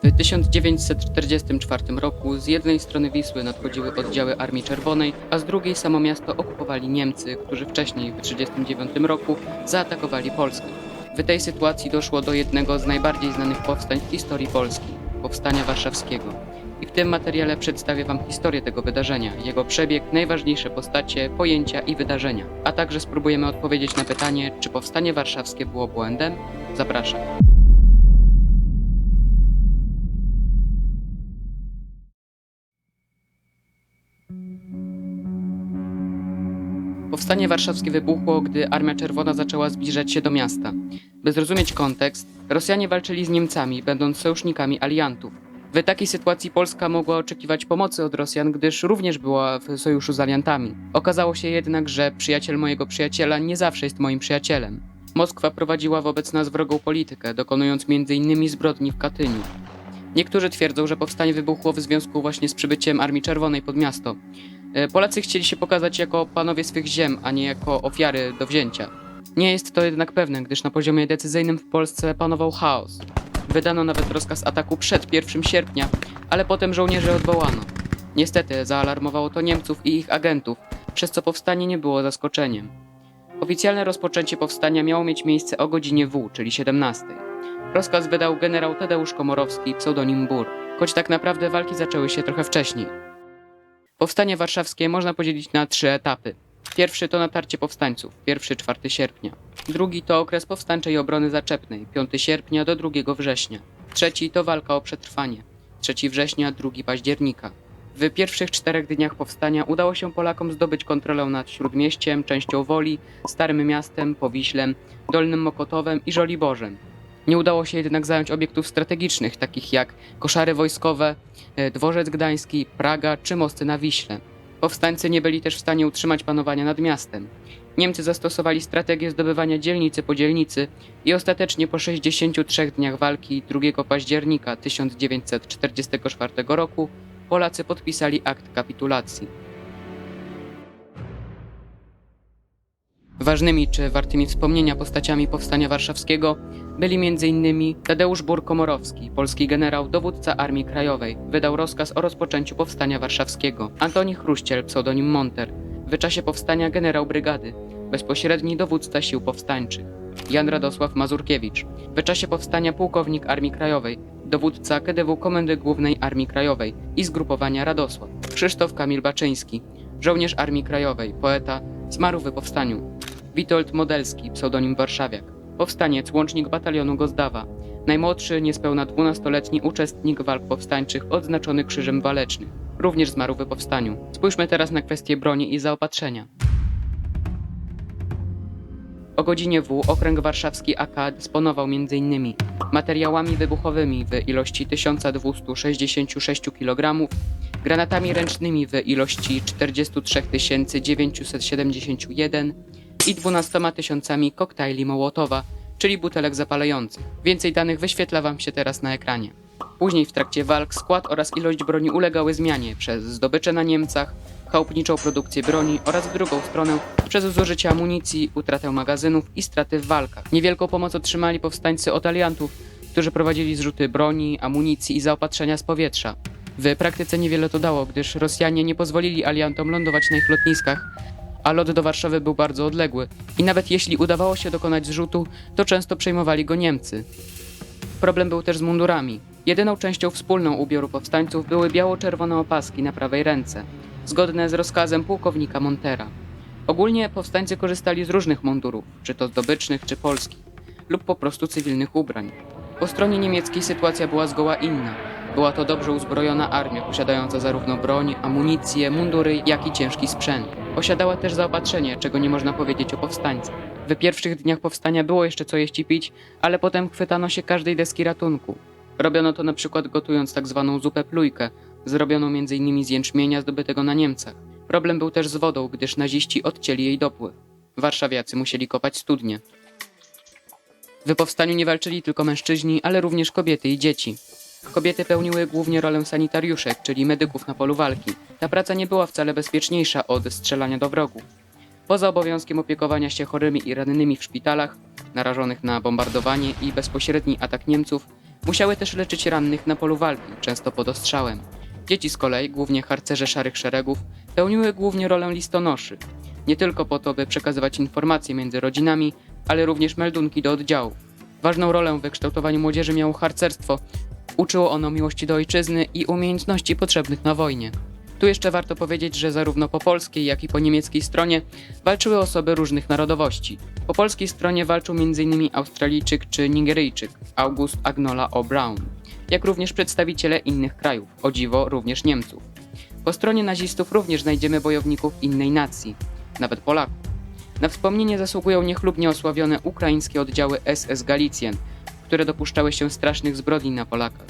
W 1944 roku z jednej strony Wisły nadchodziły oddziały Armii Czerwonej, a z drugiej samo miasto okupowali Niemcy, którzy wcześniej w 1939 roku zaatakowali Polskę. W tej sytuacji doszło do jednego z najbardziej znanych powstań w historii Polski – Powstania Warszawskiego. I w tym materiale przedstawię Wam historię tego wydarzenia, jego przebieg, najważniejsze postacie, pojęcia i wydarzenia. A także spróbujemy odpowiedzieć na pytanie, czy Powstanie Warszawskie było błędem? Zapraszam. Powstanie warszawskie wybuchło, gdy Armia Czerwona zaczęła zbliżać się do miasta. By zrozumieć kontekst, Rosjanie walczyli z Niemcami, będąc sojusznikami aliantów. W takiej sytuacji Polska mogła oczekiwać pomocy od Rosjan, gdyż również była w sojuszu z aliantami. Okazało się jednak, że przyjaciel mojego przyjaciela nie zawsze jest moim przyjacielem. Moskwa prowadziła wobec nas wrogą politykę, dokonując m.in. zbrodni w Katyniu. Niektórzy twierdzą, że powstanie wybuchło w związku właśnie z przybyciem Armii Czerwonej pod miasto. Polacy chcieli się pokazać jako panowie swych ziem, a nie jako ofiary do wzięcia. Nie jest to jednak pewne, gdyż na poziomie decyzyjnym w Polsce panował chaos. Wydano nawet rozkaz ataku przed 1 sierpnia, ale potem żołnierzy odwołano. Niestety zaalarmowało to Niemców i ich agentów, przez co powstanie nie było zaskoczeniem. Oficjalne rozpoczęcie powstania miało mieć miejsce o godzinie W, czyli 17. Rozkaz wydał generał Tadeusz Komorowski, pseudonim Bur, choć tak naprawdę walki zaczęły się trochę wcześniej. Powstanie warszawskie można podzielić na 3 etapy. Pierwszy to natarcie powstańców, 1-4 sierpnia. Drugi to okres powstańczej obrony zaczepnej, 5 sierpnia do 2 września. Trzeci to walka o przetrwanie, 3 września, 2 października. W pierwszych 4 dniach powstania udało się Polakom zdobyć kontrolę nad Śródmieściem, częścią Woli, Starym Miastem, Powiślem, Dolnym Mokotowem i Żoliborzem. Nie udało się jednak zająć obiektów strategicznych, takich jak koszary wojskowe, Dworzec Gdański, Praga czy mosty na Wiśle. Powstańcy nie byli też w stanie utrzymać panowania nad miastem. Niemcy zastosowali strategię zdobywania dzielnicy po dzielnicy i ostatecznie po 63 dniach walki 2 października 1944 roku Polacy podpisali akt kapitulacji. Ważnymi czy wartymi wspomnienia postaciami Powstania Warszawskiego byli m.in. Tadeusz Bur-Komorowski, polski generał, dowódca Armii Krajowej, wydał rozkaz o rozpoczęciu Powstania Warszawskiego. Antoni Chruściel, pseudonim Monter, w czasie powstania generał brygady, bezpośredni dowódca sił powstańczych. Jan Radosław Mazurkiewicz, w czasie powstania pułkownik Armii Krajowej, dowódca KDW Komendy Głównej Armii Krajowej i zgrupowania Radosław. Krzysztof Kamil Baczyński, żołnierz Armii Krajowej, poeta, zmarł w powstaniu. Witold Modelski, pseudonim Warszawiak, powstaniec, łącznik batalionu Gozdawa, najmłodszy, niespełna 12-letni uczestnik walk powstańczych odznaczony Krzyżem Walecznym, również zmarł w powstaniu. Spójrzmy teraz na kwestię broni i zaopatrzenia. O godzinie W okręg warszawski AK dysponował m.in. materiałami wybuchowymi w ilości 1266 kg, granatami ręcznymi w ilości 43 971 i 12 000 koktajli Mołotowa, czyli butelek zapalających. Więcej danych wyświetla Wam się teraz na ekranie. Później w trakcie walk skład oraz ilość broni ulegały zmianie przez zdobycze na Niemcach, chałupniczą produkcję broni oraz w drugą stronę przez zużycie amunicji, utratę magazynów i straty w walkach. Niewielką pomoc otrzymali powstańcy od aliantów, którzy prowadzili zrzuty broni, amunicji i zaopatrzenia z powietrza. W praktyce niewiele to dało, gdyż Rosjanie nie pozwolili aliantom lądować na ich lotniskach, a lot do Warszawy był bardzo odległy i nawet jeśli udawało się dokonać zrzutu, to często przejmowali go Niemcy. Problem był też z mundurami. Jedyną częścią wspólną ubioru powstańców były biało-czerwone opaski na prawej ręce, zgodne z rozkazem pułkownika Montera. Ogólnie powstańcy korzystali z różnych mundurów, czy to zdobycznych, czy polskich, lub po prostu cywilnych ubrań. Po stronie niemieckiej sytuacja była zgoła inna. Była to dobrze uzbrojona armia, posiadająca zarówno broń, amunicję, mundury, jak i ciężki sprzęt. Posiadała też zaopatrzenie, czego nie można powiedzieć o powstańcach. W pierwszych dniach powstania było jeszcze co jeść i pić, ale potem chwytano się każdej deski ratunku. Robiono to na przykład gotując tak zwaną zupę plujkę, zrobioną m.in. z jęczmienia zdobytego na Niemcach. Problem był też z wodą, gdyż naziści odcięli jej dopływ. Warszawiacy musieli kopać studnie. W powstaniu nie walczyli tylko mężczyźni, ale również kobiety i dzieci. Kobiety pełniły głównie rolę sanitariuszek, czyli medyków na polu walki. Ta praca nie była wcale bezpieczniejsza od strzelania do wrogów. Poza obowiązkiem opiekowania się chorymi i rannymi w szpitalach, narażonych na bombardowanie i bezpośredni atak Niemców, Musiały też leczyć rannych na polu walki, często pod ostrzałem. Dzieci z kolei, głównie harcerze Szarych Szeregów, pełniły głównie rolę listonoszy. Nie tylko po to, by przekazywać informacje między rodzinami, ale również meldunki do oddziałów. Ważną rolę w wykształtowaniu młodzieży miało harcerstwo. Uczyło ono miłości do ojczyzny i umiejętności potrzebnych na wojnie. Tu jeszcze warto powiedzieć, że zarówno po polskiej, jak i po niemieckiej stronie walczyły osoby różnych narodowości. Po polskiej stronie walczył m.in. Australijczyk czy Nigeryjczyk August Agnola O'Brown, jak również przedstawiciele innych krajów, o dziwo również Niemców. Po stronie nazistów również znajdziemy bojowników innej nacji, nawet Polaków. Na wspomnienie zasługują niechlubnie osławione ukraińskie oddziały SS Galicjen, które dopuszczały się strasznych zbrodni na Polakach.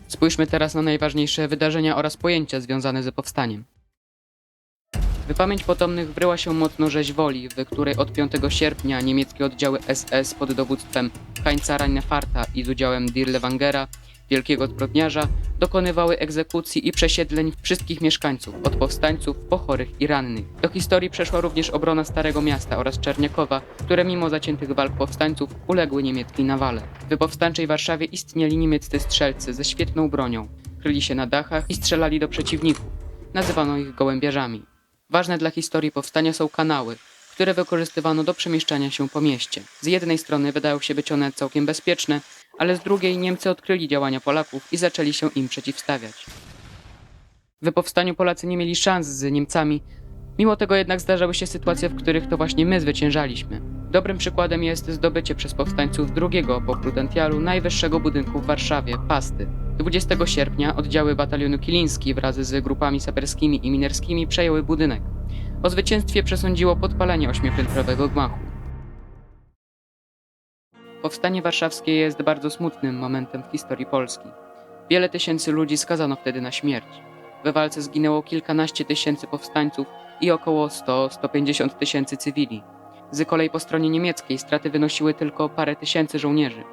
Spójrzmy teraz na najważniejsze wydarzenia oraz pojęcia związane z powstaniem. W pamięć potomnych wryła się mocno rzeź Woli, w której od 5 sierpnia niemieckie oddziały SS pod dowództwem Heinza Reinhardta i z udziałem Dirlewangera, wielkiego zbrodniarza, dokonywały egzekucji i przesiedleń wszystkich mieszkańców, od powstańców po chorych i rannych. Do historii przeszła również obrona Starego Miasta oraz Czerniakowa, które mimo zaciętych walk powstańców uległy niemieckiej nawale. W powstańczej Warszawie istnieli niemieccy strzelcy ze świetną bronią, kryli się na dachach i strzelali do przeciwników. Nazywano ich gołębiarzami. Ważne dla historii powstania są kanały, które wykorzystywano do przemieszczania się po mieście. Z jednej strony wydają się być one całkiem bezpieczne, ale z drugiej Niemcy odkryli działania Polaków i zaczęli się im przeciwstawiać. W powstaniu Polacy nie mieli szans z Niemcami, mimo tego jednak zdarzały się sytuacje, w których to właśnie my zwyciężaliśmy. Dobrym przykładem jest zdobycie przez powstańców drugiego po Prudentialu najwyższego budynku w Warszawie, Pasty. 20 sierpnia oddziały batalionu Kiliński wraz z grupami saperskimi i minerskimi przejęły budynek. O zwycięstwie przesądziło podpalenie 8-piętrowego gmachu. Powstanie warszawskie jest bardzo smutnym momentem w historii Polski. Wiele tysięcy ludzi skazano wtedy na śmierć. We walce zginęło kilkanaście tysięcy powstańców i około 100–150 tysięcy cywili. Z kolei po stronie niemieckiej straty wynosiły tylko parę tysięcy żołnierzy.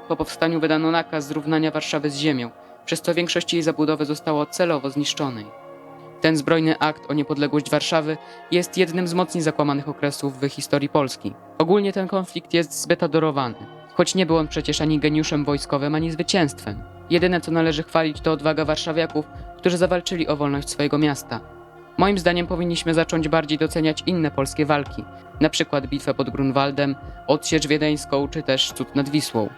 Po powstaniu wydano nakaz zrównania Warszawy z ziemią, przez co większość jej zabudowy zostało celowo zniszczonej. Ten zbrojny akt o niepodległość Warszawy jest jednym z mocniej zakłamanych okresów w historii Polski. Ogólnie ten konflikt jest zbyt adorowany, choć nie był on przecież ani geniuszem wojskowym, ani zwycięstwem. Jedyne co należy chwalić to odwaga warszawiaków, którzy zawalczyli o wolność swojego miasta. Moim zdaniem powinniśmy zacząć bardziej doceniać inne polskie walki, na przykład bitwę pod Grunwaldem, odsiecz wiedeńską czy też cud nad Wisłą.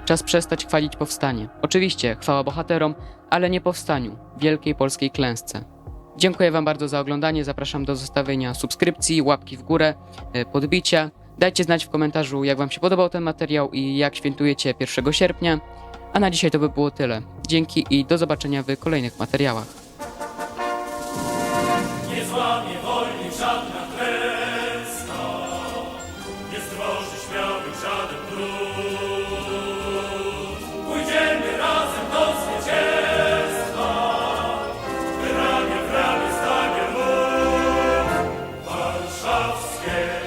Czas przestać chwalić powstanie. Oczywiście chwała bohaterom, ale nie powstaniu, wielkiej polskiej klęsce. Dziękuję Wam bardzo za oglądanie, zapraszam do zostawienia subskrypcji, łapki w górę, podbicia. Dajcie znać w komentarzu, jak Wam się podobał ten materiał i jak świętujecie 1 sierpnia. A na dzisiaj to by było tyle. Dzięki i do zobaczenia w kolejnych materiałach. Nie złamie woli żadna klęska, nie zdroży śmiałych żaden brud. Pójdziemy razem do zwycięstwa, ramię w ramię stanie lud warszawskie.